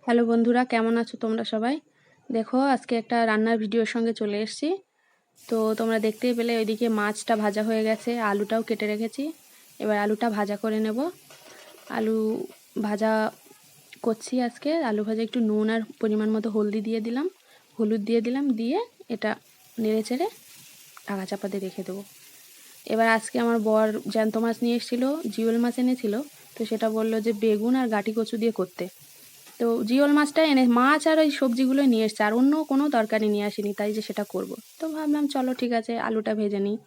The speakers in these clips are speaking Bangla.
হ্যালো বন্ধুরা, কেমন আছো তোমরা সবাই? দেখো, আজকে একটা রান্নার ভিডিওর সঙ্গে চলে এসেছি। তো তোমরা দেখতেই পেলে ওইদিকে মাছটা ভাজা হয়ে গেছে, আলুটাও কেটে রেখেছি। এবার আলুটা ভাজা করে নেব। আলু ভাজা করছি আজকে। আলু ভাজা একটু নুন আর পরিমাণ মতো হলুদ দিয়ে দিলাম, দিয়ে এটা নেড়ে চেড়ে ঢাকা চাপা দিয়ে রেখে দেবো। এবার আজকে আমার বর জ্যান্ত মাছ নিয়ে এসেছিলো, জিওল মাছ এনেছিল। তো সেটা বললো যে বেগুন আর গাঁটি কচু দিয়ে করতে। তো জিওল মাছটা এনে মাছ আর ওই সবজিগুলো নিয়ে এসছে, আর অন্য কোনো তরকারি নিয়ে আসেনি, তাই যে সেটা করব। তো ভাবলাম চলো ঠিক আছে, আলুটা ভেজে নিই।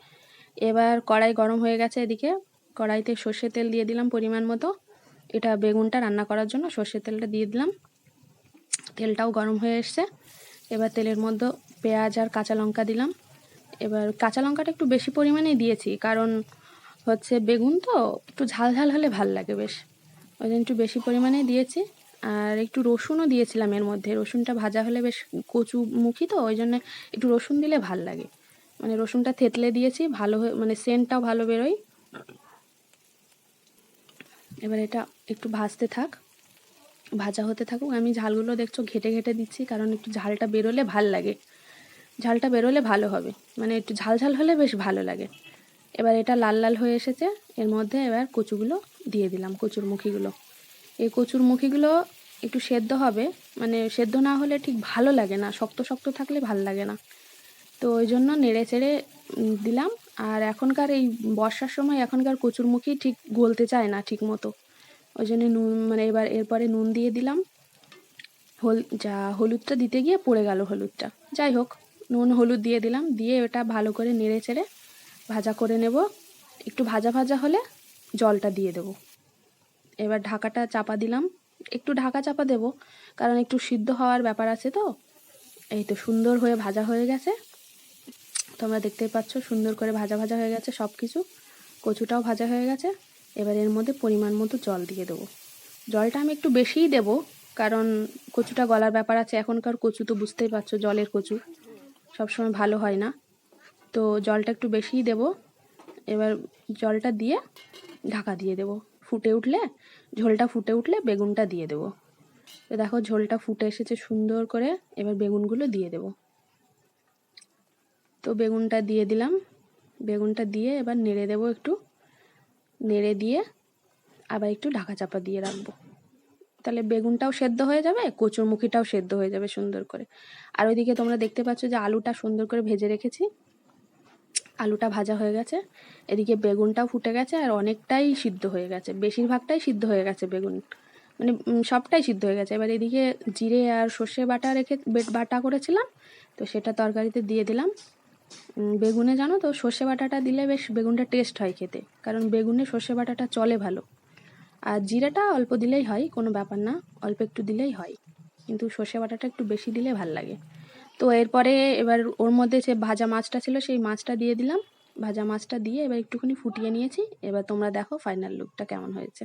এবার কড়াই গরম হয়ে গেছে, এদিকে কড়াইতে সর্ষের তেল দিয়ে দিলাম পরিমাণ মতো। এটা বেগুনটা রান্না করার জন্য সর্ষের তেলটা দিয়ে দিলাম। তেলটাও গরম হয়ে এসছে। এবার তেলের মধ্যে পেঁয়াজ আর কাঁচা লঙ্কা দিলাম। এবার কাঁচা লঙ্কাটা একটু বেশি পরিমাণেই দিয়েছি, কারণ হচ্ছে বেগুন তো একটু ঝাল ঝাল হলে ভাল লাগে বেশ, ওই জন্য একটু বেশি পরিমাণেই দিয়েছি। আর একটু রসুনও দিয়েছিলাম এর মধ্যে, রসুনটা ভাজা হলে বেশ কচু মুখী তো, ওই জন্য একটু রসুন দিলে ভাল লাগে। মানে রসুনটা থেতলে দিয়েছি, ভালো হয়ে মানে সেন্টটাও ভালো বেরোয়। এবার এটা একটু ভাজতে থাক, ভাজা হতে থাকুক। আমি ঝালগুলো দেখছো ঘেটে ঘেটে দিচ্ছি, কারণ একটু ঝালটা বেরোলে ভাল লাগে, ঝালটা বেরোলে ভালো হবে, মানে একটু ঝাল ঝাল হলে বেশ ভালো লাগে। এবার এটা লাল লাল হয়ে এসেছে, এর মধ্যে এবার কচুগুলো দিয়ে দিলাম, কচুর মুখিগুলো। এই কচুর মুখিগুলো একটু সেদ্ধ হবে, মানে সেদ্ধ না হলে ঠিক ভালো লাগে না, শক্ত শক্ত থাকলে ভাল লাগে না। তো ওই জন্য নেড়ে চেড়ে দিলাম। আর এখনকার এই বর্ষার সময় এখনকার কচুরমুখী ঠিক গলতে চায় না ঠিক মতো, ওই জন্য নুন মানে এবার এরপরে নুন দিয়ে দিলাম। হলুদটা দিতে গিয়ে পড়ে গেল হলুদটা, যাই হোক, নুন হলুদ দিয়ে দিলাম, দিয়ে ওটা ভালো করে নেড়ে চেড়ে ভাজা করে নেব। একটু ভাজা ভাজা হলে জলটা দিয়ে দেব। এবার ঢাকাটা চাপা দিলাম, একটু ঢাকা চাপা দেব, কারণ একটু সিদ্ধ হওয়ার ব্যাপার আছে। তো এই তো সুন্দর হয়ে ভাজা হয়ে গেছে, তোমরা দেখতেই পাচ্ছ সুন্দর করে ভাজা ভাজা হয়ে গেছে সব কিছু। কচুটাও ভাজা হয়ে গেছে। এবার এর মধ্যে পরিমাণ মতো জল দিয়ে দেবো। জলটা আমি একটু বেশিই দেবো, কারণ কচুটা গলার ব্যাপার আছে। এখনকার কচু তো বুঝতেই পারছো, জলের কচু সবসময় ভালো হয় না, তো জলটা একটু বেশিই দেবো। এবার জলটা দিয়ে ঢাকা দিয়ে দেবো। ঝোলটা ফুটে উঠলে বেগুনটা দিয়ে দেবো। তো দেখো ঝোলটা ফুটে এসেছে সুন্দর করে, এবার বেগুনগুলো দিয়ে দেবো। তো বেগুনটা দিয়ে দিলাম, বেগুনটা দিয়ে এবার নেড়ে দেবো, একটু নেড়ে দিয়ে আবার একটু ঢাকা চাপা দিয়ে রাখবো। তাহলে বেগুনটাও সেদ্ধ হয়ে যাবে, কচুরমুখিটাও সেদ্ধ হয়ে যাবে সুন্দর করে। আর ওইদিকে তোমরা দেখতে পাচ্ছ যে আলুটা সুন্দর করে ভেজে রেখেছি, আলুটা ভাজা হয়ে গেছে। এদিকে বেগুনটাও ফুটে গেছে, আর অনেকটাই সিদ্ধ হয়ে গেছে, বেশিরভাগটাই সিদ্ধ হয়ে গেছে বেগুন, মানে সবটাই সিদ্ধ হয়ে গেছে। এবার এদিকে জিরে আর সর্ষে বাটা করেছিলাম, তো সেটা তরকারিতে দিয়ে দিলাম। বেগুনে জানো তো সর্ষে বাটাটা দিলে বেশ বেগুনটা টেস্ট হয় খেতে, কারণ বেগুনে সর্ষে বাটাটা চলে ভালো। আর জিরাটা অল্প দিলেই হয়, কোনো ব্যাপার না, অল্প একটু দিলেই হয়, কিন্তু সর্ষে বাটাটা একটু বেশি দিলে ভাল লাগে। তো এরপরে এবার ওর মধ্যে যে ভাজা মাছটা ছিল সেই মাছটা দিয়ে দিলাম। ভাজা মাছটা দিয়ে এবার একটুখানি ফুটিয়ে নিয়েছি। এবার তোমরা দেখো ফাইনাল লুকটা কেমন হয়েছে।